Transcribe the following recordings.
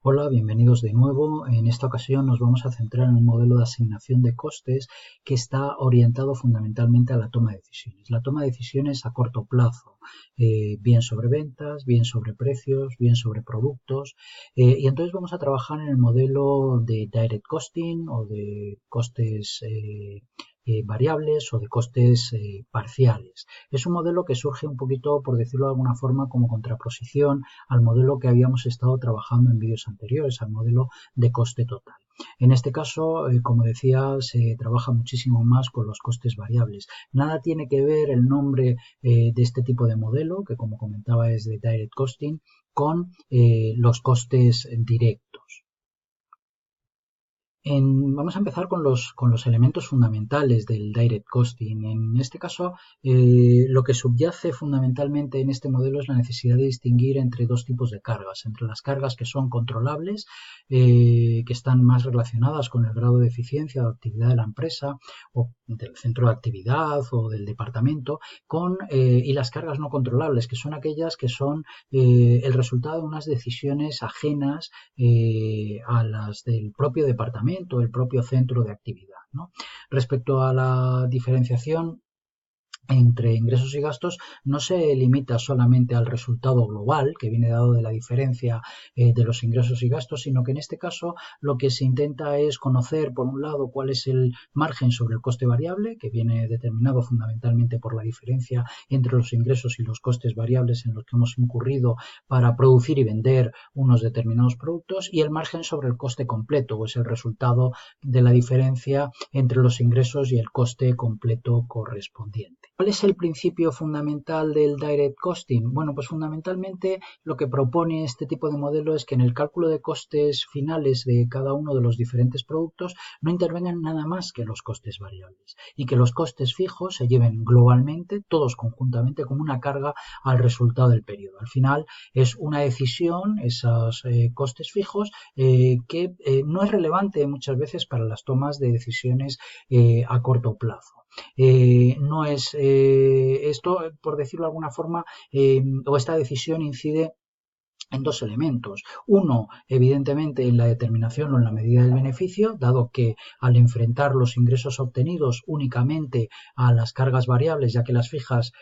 Hola, bienvenidos de nuevo. En esta ocasión nos vamos a centrar en un modelo de asignación de costes que está orientado fundamentalmente a la toma de decisiones. La toma de decisiones a corto plazo, bien sobre ventas, bien sobre precios, bien sobre productos. Y entonces vamos a trabajar en el modelo de direct costing o de costes variables o de costes parciales. Es un modelo que surge un poquito, por decirlo de alguna forma, como contraposición al modelo que habíamos estado trabajando en vídeos anteriores, al modelo de coste total. En este caso, como decía, se trabaja muchísimo más con los costes variables. Nada tiene que ver el nombre de este tipo de modelo, que como comentaba es de direct costing, con los costes directos. Vamos a empezar con los elementos fundamentales del direct costing. En este caso, lo que subyace fundamentalmente en este modelo es la necesidad de distinguir entre dos tipos de cargas, entre las cargas que son controlables, que están más relacionadas con el grado de eficiencia o actividad de la empresa o del centro de actividad o del departamento, y las cargas no controlables, que son aquellas que son el resultado de unas decisiones ajenas a las del propio departamento, el propio centro de actividad, ¿no? Respecto a la diferenciación entre ingresos y gastos, no se limita solamente al resultado global que viene dado de la diferencia de los ingresos y gastos, sino que en este caso lo que se intenta es conocer, por un lado, cuál es el margen sobre el coste variable, que viene determinado fundamentalmente por la diferencia entre los ingresos y los costes variables en los que hemos incurrido para producir y vender unos determinados productos, y el margen sobre el coste completo, o es el resultado de la diferencia entre los ingresos y el coste completo correspondiente. ¿Cuál es el principio fundamental del direct costing? Bueno, pues fundamentalmente lo que propone este tipo de modelo es que en el cálculo de costes finales de cada uno de los diferentes productos no intervengan nada más que los costes variables y que los costes fijos se lleven globalmente, todos conjuntamente, como una carga al resultado del periodo. Al final es una decisión, esos costes fijos, que no es relevante muchas veces para las tomas de decisiones a corto plazo. No es esto, por decirlo de alguna forma, o esta decisión incide en dos elementos. Uno, evidentemente, en la determinación o en la medida del beneficio, dado que al enfrentar los ingresos obtenidos únicamente a las cargas variables, ya que las fijas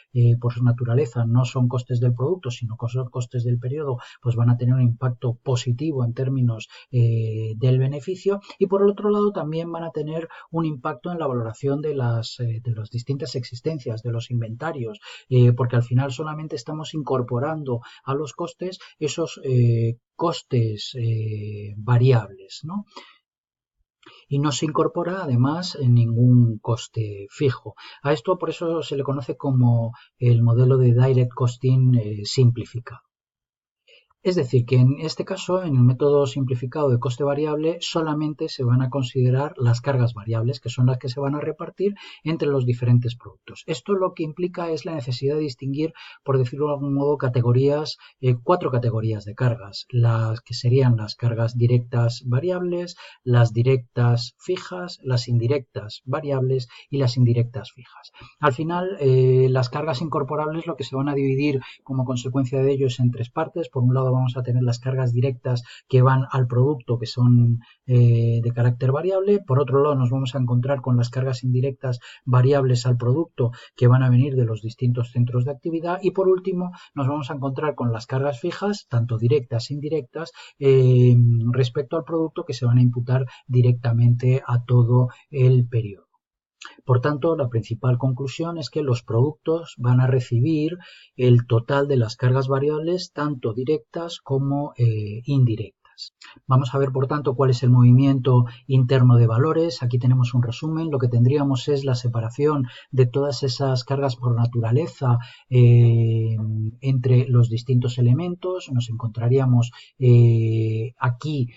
por su naturaleza no son costes del producto, sino son costes del periodo, pues van a tener un impacto positivo en términos del beneficio, y por el otro lado también van a tener un impacto en la valoración de las distintas existencias, de los inventarios, porque al final solamente estamos incorporando a los costes esos costes variables, ¿no? Y no se incorpora además en ningún coste fijo. A esto por eso se le conoce como el modelo de direct costing simplificado. Es decir, que en este caso, en el método simplificado de coste variable, solamente se van a considerar las cargas variables, que son las que se van a repartir entre los diferentes productos. Esto lo que implica es la necesidad de distinguir, por decirlo de algún modo, categorías, 4 categorías de cargas, las que serían las cargas directas variables, las directas fijas, las indirectas variables y las indirectas fijas. Al final, las cargas incorporables lo que se van a dividir como consecuencia de ello es en 3 partes. Por un lado, vamos a tener las cargas directas que van al producto, que son de carácter variable. Por otro lado, nos vamos a encontrar con las cargas indirectas variables al producto, que van a venir de los distintos centros de actividad. Y por último, nos vamos a encontrar con las cargas fijas, tanto directas e indirectas, respecto al producto, que se van a imputar directamente a todo el periodo. Por tanto, la principal conclusión es que los productos van a recibir el total de las cargas variables, tanto directas como indirectas. Vamos a ver, por tanto, cuál es el movimiento interno de valores. Aquí tenemos un resumen. Lo que tendríamos es la separación de todas esas cargas por naturaleza entre los distintos elementos. Nos encontraríamos aquí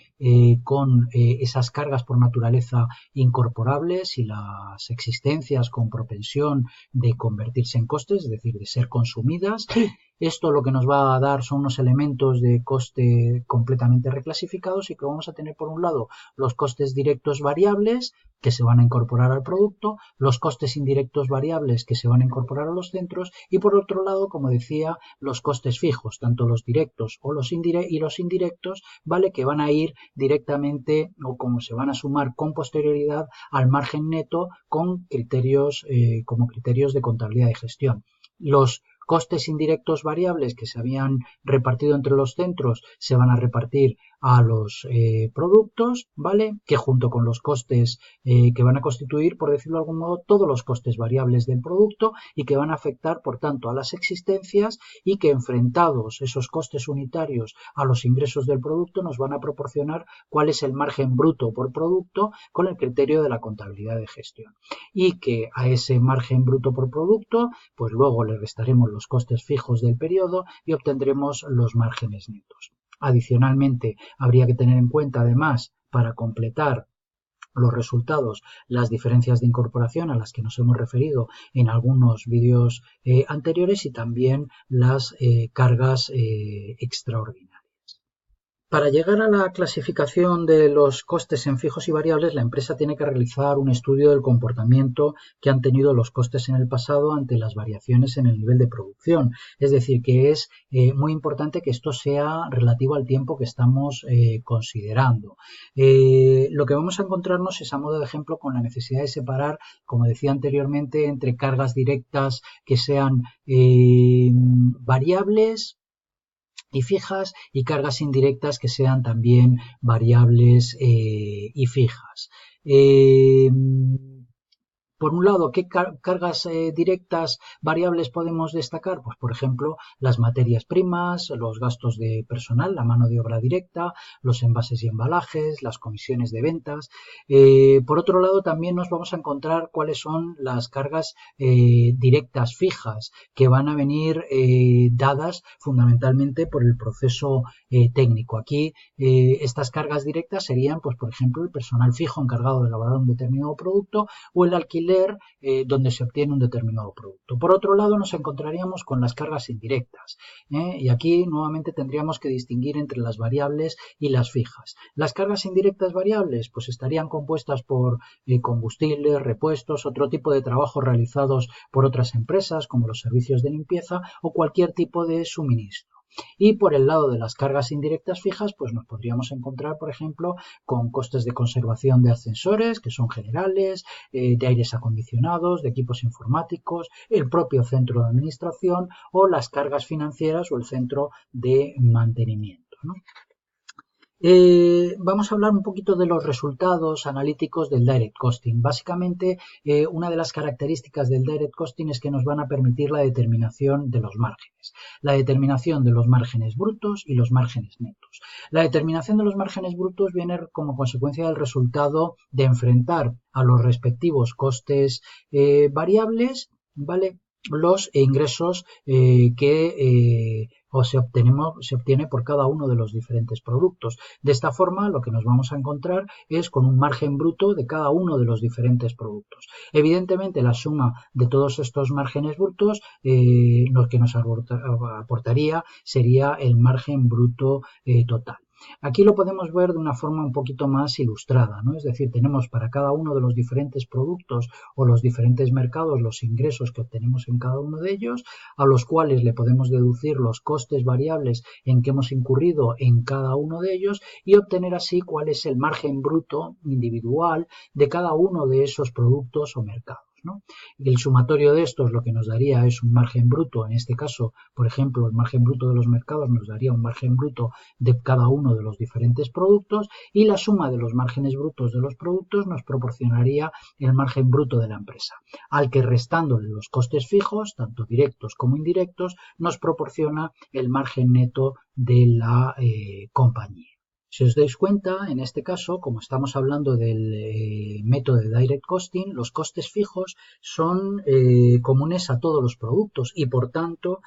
con esas cargas por naturaleza incorporables y las existencias con propensión de convertirse en costes, es decir, de ser consumidas. Esto lo que nos va a dar son unos elementos de coste completamente reclasificados y que vamos a tener por un lado los costes directos variables que se van a incorporar al producto, los costes indirectos variables que se van a incorporar a los centros y por otro lado, como decía, los costes fijos, tanto los directos o los indirectos, ¿vale? Que van a ir directamente o como se van a sumar con posterioridad al margen neto con criterios como criterios de contabilidad y gestión. Los costes indirectos variables que se habían repartido entre los centros se van a repartir a los productos, ¿vale? Que junto con los costes que van a constituir, por decirlo de algún modo, todos los costes variables del producto y que van a afectar, por tanto, a las existencias y que enfrentados esos costes unitarios a los ingresos del producto nos van a proporcionar cuál es el margen bruto por producto con el criterio de la contabilidad de gestión. Y que a ese margen bruto por producto, pues luego le restaremos los costes fijos del periodo y obtendremos los márgenes netos. Adicionalmente, habría que tener en cuenta, además, para completar los resultados, las diferencias de incorporación a las que nos hemos referido en algunos vídeos anteriores y también las cargas extraordinarias. Para llegar a la clasificación de los costes en fijos y variables, la empresa tiene que realizar un estudio del comportamiento que han tenido los costes en el pasado ante las variaciones en el nivel de producción. Es decir, que es muy importante que esto sea relativo al tiempo que estamos considerando. Lo que vamos a encontrarnos es, a modo de ejemplo, con la necesidad de separar, como decía anteriormente, entre cargas directas que sean variables y fijas y cargas indirectas que sean también variables y fijas. Por un lado, ¿qué cargas directas variables podemos destacar? Pues, por ejemplo, las materias primas, los gastos de personal, la mano de obra directa, los envases y embalajes, las comisiones de ventas. Por otro lado, también nos vamos a encontrar cuáles son las cargas directas fijas que van a venir dadas fundamentalmente por el proceso técnico. Aquí estas cargas directas serían, pues, por ejemplo, el personal fijo encargado de elaborar un determinado producto o el alquiler donde se obtiene un determinado producto. Por otro lado, nos encontraríamos con las cargas indirectas y aquí nuevamente tendríamos que distinguir entre las variables y las fijas. Las cargas indirectas variables pues estarían compuestas por combustibles, repuestos, otro tipo de trabajos realizados por otras empresas como los servicios de limpieza o cualquier tipo de suministro. Y por el lado de las cargas indirectas fijas, pues nos podríamos encontrar, por ejemplo, con costes de conservación de ascensores, que son generales, de aires acondicionados, de equipos informáticos, el propio centro de administración o las cargas financieras o el centro de mantenimiento, ¿no? Vamos a hablar un poquito de los resultados analíticos del Direct Costing. Básicamente, una de las características del Direct Costing es que nos van a permitir la determinación de los márgenes. La determinación de los márgenes brutos y los márgenes netos. La determinación de los márgenes brutos viene como consecuencia del resultado de enfrentar a los respectivos costes variables, ¿vale? Los ingresos que se obtiene por cada uno de los diferentes productos. De esta forma, lo que nos vamos a encontrar es con un margen bruto de cada uno de los diferentes productos. Evidentemente, la suma de todos estos márgenes brutos lo que nos aportaría sería el margen bruto total. Aquí lo podemos ver de una forma un poquito más ilustrada, ¿no? Es decir, tenemos para cada uno de los diferentes productos o los diferentes mercados los ingresos que obtenemos en cada uno de ellos, a los cuales le podemos deducir los costes variables en que hemos incurrido en cada uno de ellos y obtener así cuál es el margen bruto individual de cada uno de esos productos o mercados, ¿no? El sumatorio de estos lo que nos daría es un margen bruto, en este caso, por ejemplo, el margen bruto de los mercados nos daría un margen bruto de cada uno de los diferentes productos y la suma de los márgenes brutos de los productos nos proporcionaría el margen bruto de la empresa, al que restándole los costes fijos, tanto directos como indirectos, nos proporciona el margen neto de la compañía. Si os dais cuenta, en este caso, como estamos hablando del método de Direct Costing, los costes fijos son comunes a todos los productos y, por tanto,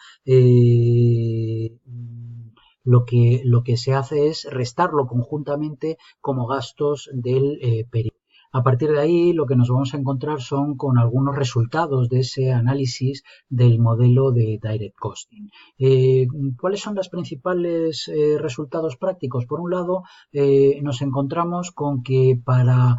lo que se hace es restarlo conjuntamente como gastos del periodo. A partir de ahí, lo que nos vamos a encontrar son con algunos resultados de ese análisis del modelo de Direct Costing. ¿Cuáles son los principales resultados prácticos? Por un lado, nos encontramos con que para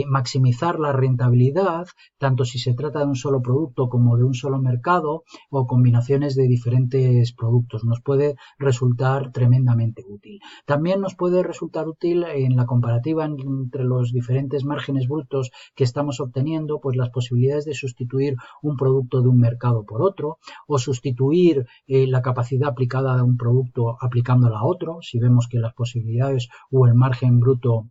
maximizar la rentabilidad, tanto si se trata de un solo producto como de un solo mercado o combinaciones de diferentes productos, nos puede resultar tremendamente útil. También nos puede resultar útil en la comparativa entre los diferentes márgenes brutos que estamos obteniendo, pues las posibilidades de sustituir un producto de un mercado por otro, o sustituir la capacidad aplicada a un producto aplicándola a otro, si vemos que las posibilidades o el margen bruto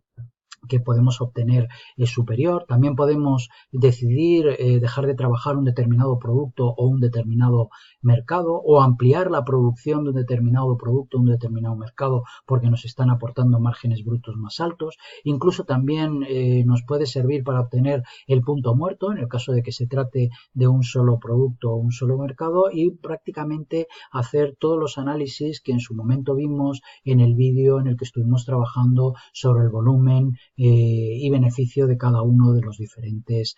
que podemos obtener es superior. También podemos decidir dejar de trabajar un determinado producto o un determinado mercado, o ampliar la producción de un determinado producto o un determinado mercado porque nos están aportando márgenes brutos más altos. Incluso también nos puede servir para obtener el punto muerto en el caso de que se trate de un solo producto o un solo mercado, y prácticamente hacer todos los análisis que en su momento vimos en el vídeo en el que estuvimos trabajando sobre el volumen y beneficio de cada uno de los diferentes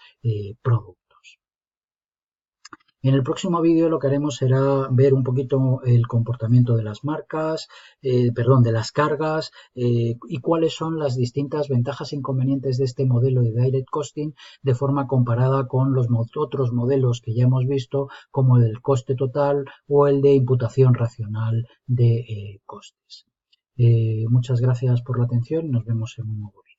productos. En el próximo vídeo lo que haremos será ver un poquito el comportamiento de las marcas, de las cargas, y cuáles son las distintas ventajas e inconvenientes de este modelo de Direct Costing de forma comparada con los otros modelos que ya hemos visto, como el del coste total o el de imputación racional de costes. Muchas gracias por la atención y nos vemos en un nuevo vídeo.